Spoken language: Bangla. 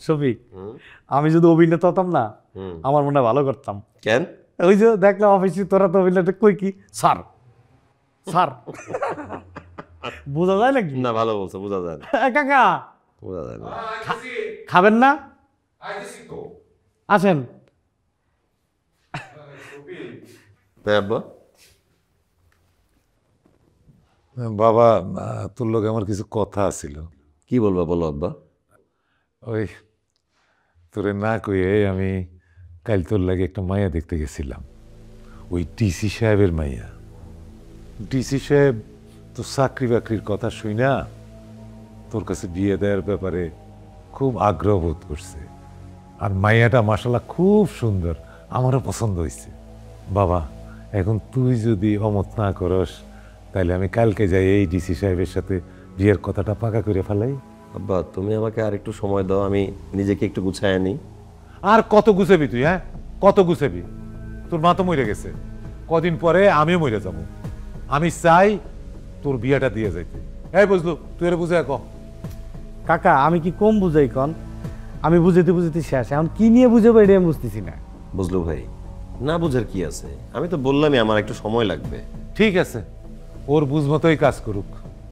শফিক, আমি যদি অভিনেতা হতাম না, আমার মনে হয় ভালো করতাম। কেন? ওই যে দেখলাম অফিসে তোরা তো অভিনেতা, কই কি স্যার স্যার বোঝা যায় নাকি? না, ভালো বলছো, বোঝা যায় না। কাকা বোঝা যায় না। খাবেন না? আসেন। হ্যাঁ আব্বা। বাবা, তোর লোক আমার কিছু কথা ছিল। কি বলবা বলো আব্বা। ওই তোরে না কইয়ে আমি কাল তোর লাগে একটা মাইয়া দেখতে গেছিলাম, ওই ডিসি সাহেবের মাইয়া। ডিসি সাহেব তো চাকরি বাকরির কথা শুই না তোর কাছে বিয়ে দেওয়ার ব্যাপারে খুব আগ্রহ বোধ করছে। আর মাইয়াটা মাশাআল্লাহ খুব সুন্দর, আমারও পছন্দ হয়েছে। বাবা, এখন তুই যদি অমত না করস তাহলে আমি কালকে যাই এই ডিসি সাহেবের সাথে বিয়ের কথাটা পাকা করে ফেলাই। আব্বা, তুমি আমাকে আর একটু সময় দাও, আমি নিজেকে একটু গুছায় নিই। আর কত গুছাবি তুই? হ্যাঁ, কত গুছাবি? তোর মা তো মরে গেছে, কদিন পরে আমিও মরে যাব। আমি চাই তোর বিয়েটা দিয়ে যাইতে। এই বুঝলু, তুই এর বুঝে কহ। কাকা আমি কি কম বুঝাই কন? আমি বুঝাইতে বুঝাইতে শেষ, এখন কি নিয়ে বুঝাবো এটা আমি বুঝতেছি না। বুঝলো ভাই, না বুঝার কি আছে? আমি তো বললামই আমার একটু সময় লাগবে। ঠিক আছে, ওর বুঝ মতোই কাজ করুক।